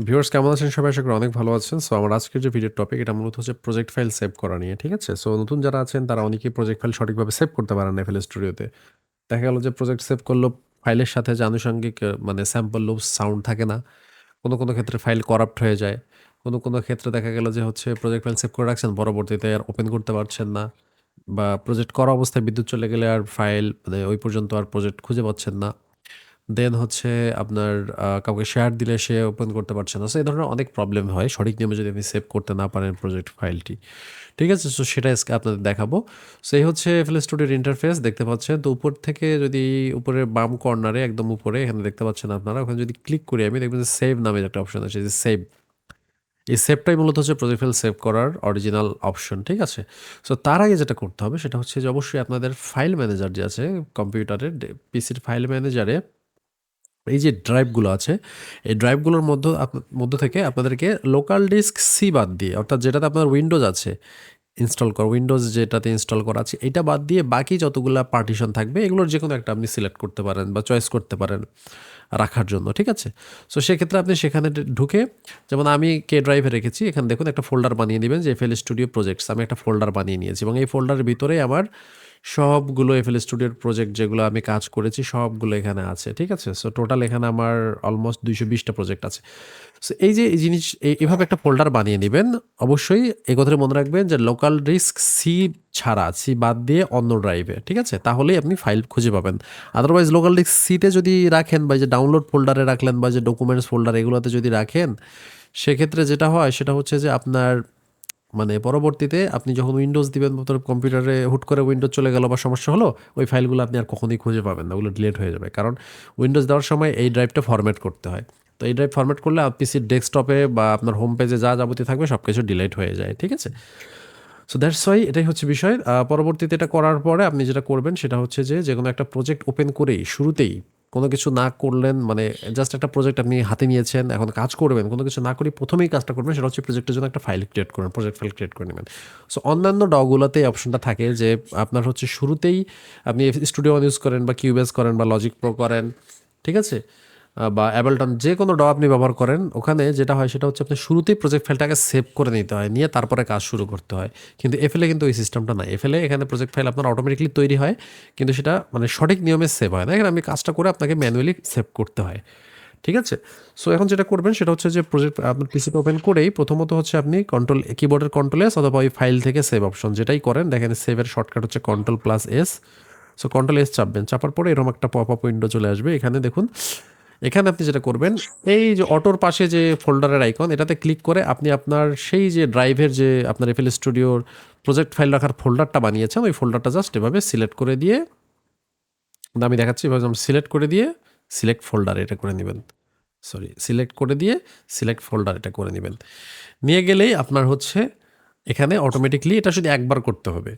Viewers কেমন আছেন সবাই? আশা করি অনেক ভালো আছেন। সো আমার আজকের যে ভিডিওর টপিক এটা মূলত হচ্ছে প্রজেক্ট ফাইল সেভ করা নিয়ে, ঠিক আছে? সো নতুন যারা আছেন তারা অনেকেই প্রজেক্ট ফাইল সঠিকভাবে সেভ করতে পারেন না FL Studioতে। দেখা গেল যে প্রজেক্ট সেভ করলেও ফাইলের সাথে যে আনুষঙ্গিক মানে স্যাম্পল লুপস সাউন্ড থাকে না। কোনো ক্ষেত্রে ফাইল করাপ্ট হয়ে যায়। কোনো ক্ষেত্রে দেখা গেল যে হচ্ছে প্রজেক্ট ফাইল সেভ করে রাখছেন, পরবর্তীতে আর ওপেন করতে পারছেন না। বা প্রজেক্ট করা অবস্থায় বিদ্যুৎ চলে গেলে আর ফাইল মানে ওই পর্যন্ত আর প্রজেক্ট খুঁজে পাচ্ছেন না। দেন হচ্ছে আপনার কাউকে শেয়ার দিলে সে ওপেন করতে পারছে না। সো এই ধরনের অনেক প্রবলেম হয় সঠিক নিয়মে যদি আপনি সেভ করতে না পারেন প্রজেক্ট ফাইলটি। ঠিক আছে? সো সেটা আজকে আপনাদের দেখাবো। সো এই হচ্ছে FL Studioর ইন্টারফেস দেখতে পাচ্ছেন। তো উপর থেকে যদি উপরের বাম কর্নারে একদম উপরে এখানে দেখতে পাচ্ছেন আপনারা। ওখানে যদি ক্লিক করি আমি দেখবেন যে সেভ নামের একটা অপশন আছে যে সেভ। এই সেভটাই মূলত হচ্ছে প্রজেক্ট ফাইল সেভ করার অরিজিনাল অপশন, ঠিক আছে? সো তার আগে যেটা করতে হবে সেটা হচ্ছে যে অবশ্যই আপনাদের ফাইল ম্যানেজার যে আছে কম্পিউটারের পিসির ফাইল ম্যানেজারে এই যে ড্রাইভগুলো আছে, এই ড্রাইভগুলোর মধ্য থেকে আপনাদেরকে লোকাল ডিস্ক সি বাদ দিয়ে, অর্থাৎ যেটাতে আপনার উইন্ডোজ আছে উইন্ডোজ যেটাতে ইনস্টল করা আছে, এটা বাদ দিয়ে বাকি যতগুলা পার্টিশন থাকবে এগুলোর যেকোনো একটা আপনি সিলেক্ট করতে পারেন বা চয়েস করতে পারেন রাখার জন্য, ঠিক আছে? সো সেক্ষেত্রে আপনি সেখানে ঢুকে, যেমন আমি কে ড্রাইভে রেখেছি, এখানে দেখুন একটা ফোল্ডার বানিয়ে নেবেন যে FL Studio প্রজেক্টস। আমি একটা ফোল্ডার বানিয়ে নিয়েছি এবং এই ফোল্ডারের ভিতরে আমার সবগুলো FL Studioর প্রজেক্ট যেগুলো আমি কাজ করেছি সবগুলো এখানে আছে, ঠিক আছে? সো টোটাল এখানে আমার অলমোস্ট 220টা প্রজেক্ট আছে। সো এই যে এই জিনিস এভাবে একটা ফোল্ডার বানিয়ে নেবেন। অবশ্যই এই কথাটা মনে রাখবেন যে লোকাল ডিস্ক সি ছাড়া, সি বাদ দিয়ে অন্য ড্রাইভে, ঠিক আছে? তাহলেই আপনি ফাইল খুঁজে পাবেন। আদারওয়াইজ লোকাল ডিস্ক সিতে যদি রাখেন বা যে ডাউনলোড ফোল্ডারে রাখলেন বা যে ডকুমেন্টস ফোল্ডার এগুলোতে যদি রাখেন, সেক্ষেত্রে যেটা হয় সেটা হচ্ছে যে আপনার মানে পরবর্তীতে আপনি যখন উইন্ডোজ দিবেন কম্পিউটারে হুট করে উইন্ডোজ চলে গেল বা সমস্যা হলো, ওই ফাইলগুলো আপনি আর কখনোই খুঁজে পাবেন না, ওগুলো ডিলিট হয়ে যাবে। কারণ উইন্ডোজ দেওয়ার সময় এই ড্রাইভটা ফরম্যাট করতে হয়। তো এই ড্রাইভ ফরম্যাট করলে পিসির ডেস্কটপে বা আপনার হোম পেজে যা যাবতীয় থাকবে সব কিছু ডিলিট হয়ে যায়, ঠিক আছে? সো দ্যাটস ওয়াই এটাই হচ্ছে বিষয়। পরবর্তীতে এটা করার পরে আপনি যেটা করবেন সেটা হচ্ছে যে কোনো একটা প্রজেক্ট ওপেন করেই শুরুতেই কোনো কিছু না করলেন, মানে জাস্ট একটা প্রজেক্ট আপনি হাতে নিয়েছেন, এখন কাজ করবেন, কোনো কিছু না করেই প্রথমেই কাজটা করবেন সেটা হচ্ছে প্রজেক্টের জন্য একটা ফাইল ক্রিয়েট করবেন, প্রজেক্ট ফাইল ক্রিয়েট করে নেবেন। সো অন্যান্য ডগুলোতে এই অপশনটা থাকে যে আপনার হচ্ছে শুরুতেই আপনি স্টুডিও ওয়ান ইউজ করেন বা কিউবেস করেন বা লজিক প্রো করেন, ঠিক আছে? বা অ্যাবলটন যে কোনো ড আপনি ব্যবহার করেন, ওখানে যেটা হয় সেটা হচ্ছে আপনি শুরুতেই প্রজেক্ট ফাইলটাকে সেভ করে নিতে হয়, নিয়ে তারপরে কাজ শুরু করতে হয়। কিন্তু FL কিন্তু ওই সিস্টেমটা নাই। FL এখানে প্রজেক্ট ফাইল আপনার অটোমেটিকলি তৈরি হয়, কিন্তু সেটা মানে সঠিক নিয়মে সেভ হয় না। এখানে আমি কাজটা করে আপনাকে ম্যানুয়ালি সেভ করতে হয়, ঠিক আছে? সো এখন যেটা করবেন সেটা হচ্ছে যে প্রজেক্ট আপনার পিসিতে ওপেন করেই প্রথমত হচ্ছে আপনি কিবোর্ডের কন্ট্রোল এস অথবা ওই ফাইল থেকে সেভ অপশন যেটাই করেন, দেখেন সেভের শর্টকাট হচ্ছে কন্ট্রোল+S। সো কন্ট্রোল+S চাপবেন, চাপার পরে এরকম একটা পপ আপ উইন্ডো চলে আসবে। এখানে দেখুন, এখানে আপনি যেটা করবেন, এই যে অটোর পাশে যে ফোল্ডারের আইকন, এটাতে ক্লিক করে আপনি আপনার সেই যে ড্রাইভের যে আপনার FL Studioর প্রজেক্ট ফাইল রাখার ফোল্ডারটা বানিয়েছেন, ওই ফোল্ডারটা জাস্ট এভাবে সিলেক্ট করে দিয়ে, আমি দেখাচ্ছি এভাবে সিলেক্ট করে দিয়ে সিলেক্ট ফোল্ডার এটা করে নেবেন। সিলেক্ট করে দিয়ে সিলেক্ট ফোল্ডার এটা করে নেবেন। নিয়ে গেলেই আপনার হচ্ছে এখানে অটোমেটিকলি এটা শুধু একবার করতে হবে,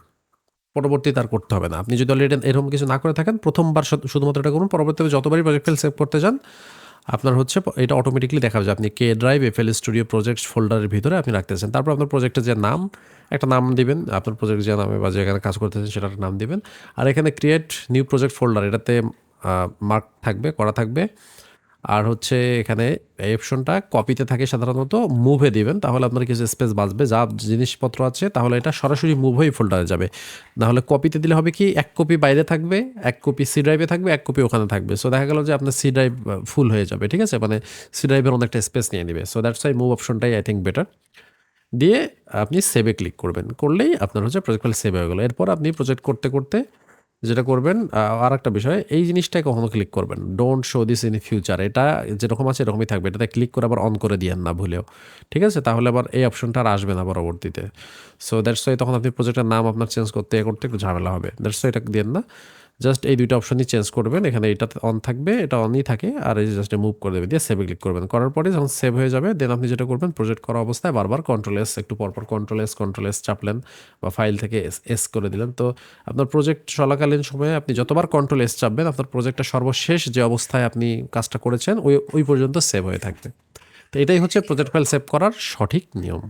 পরবর্তীতে আর করতে হবে না। আপনি যদি অলরেডি এরকম কিছু না করে থাকেন, প্রথমবার শুধুমাত্র এটা করুন। পরবর্তীতে যতবারই প্রজেক্ট ফাইল সেভ করতে যান, আপনার হচ্ছে এটা অটোমেটিকলি দেখা যাবে আপনি কে ড্রাইভ FL Studio প্রজেক্টস ফোল্ডারের ভিতরে আপনি রাখতেছেন। তারপর আপনার প্রজেক্টের যে নাম, একটা নাম দিবেন, আপনার প্রজেক্ট যে নামে বা যেখানে কাজ করতেছেন সেটার নাম দিবেন। আর এখানে ক্রিয়েট নিউ প্রজেক্ট ফোল্ডার এটাতে মার্ক থাকবে, করা থাকবে। আর হচ্ছে এখানে এই অপশনটা কপিতে থাকে সাধারণত, মুভে দিবেন, তাহলে আপনার কিছু স্পেস বাঁচবে। যা জিনিসপত্র আছে তাহলে এটা সরাসরি মুভ হয়ে ফোল্ডারে যাবে। নাহলে কপিতে দিলে হবে কি, এক কপি বাইরে থাকবে, এক কপি সি ড্রাইভে থাকবে, এক কপি ওখানে থাকবে। সো দেখা গেল যে আপনার সি ড্রাইভ ফুল হয়ে যাবে, ঠিক আছে? মানে সি ড্রাইভের অনেকটা স্পেস নিয়ে নেবে। সো দ্যাটস ওয়াই মুভ অপশনটাই আই থিঙ্ক বেটার। দিয়ে আপনি সেভে ক্লিক করবেন, করলেই আপনার হচ্ছে প্রজেক্ট ফাইল সেভ হয়ে গেলো। এরপর আপনি প্রজেক্ট করতে করতে যেটা করবেন, আর একটা বিষয়, এই জিনিসটাই কখনো ক্লিক করবেন, don't show this in future. এটা যেরকম আছে এরকমই থাকবে, এটাতে ক্লিক করে আবার অন করে দিয়েন না ভুলেও, ঠিক আছে? তাহলে আবার এই অপশনটা আর আসবে না পরবর্তীতে। সো দ্যাটস ওয়াই তখন আপনি প্রজেক্টের নাম আপনার চেঞ্জ করতে একটু ঝামেলা হবে। দ্যাটস ওয়াই এটা দিয়েন না, জাস্ট এই দুইটা অপশনই চেঞ্জ করবেন। এখানে এটাতে অন থাকবে, এটা অনই থাকে, আর এই জাস্ট মুভ করে দেবে, দিয়ে সেভে ক্লিক করবেন। করার পরে যখন সেভ হয়ে যাবে, দেন আপনি যেটা করবেন, প্রজেক্ট করা অবস্থায় বারবার কন্ট্রোল+S, একটু পরপর কন্ট্রোল+S চাপলেন বা ফাইল থেকে এস করে দিলেন। তো আপনার প্রজেক্ট চলাকালীন সময়ে আপনি যতবার কন্ট্রোল+S চাপবেন, আপনার প্রজেক্টটা সর্বশেষ যে অবস্থায় আপনি কাজটা করেছেন ওই পর্যন্ত সেভ হয়ে থাকবে। তো এটাই হচ্ছে প্রজেক্ট ফাইল সেভ করার সঠিক নিয়ম।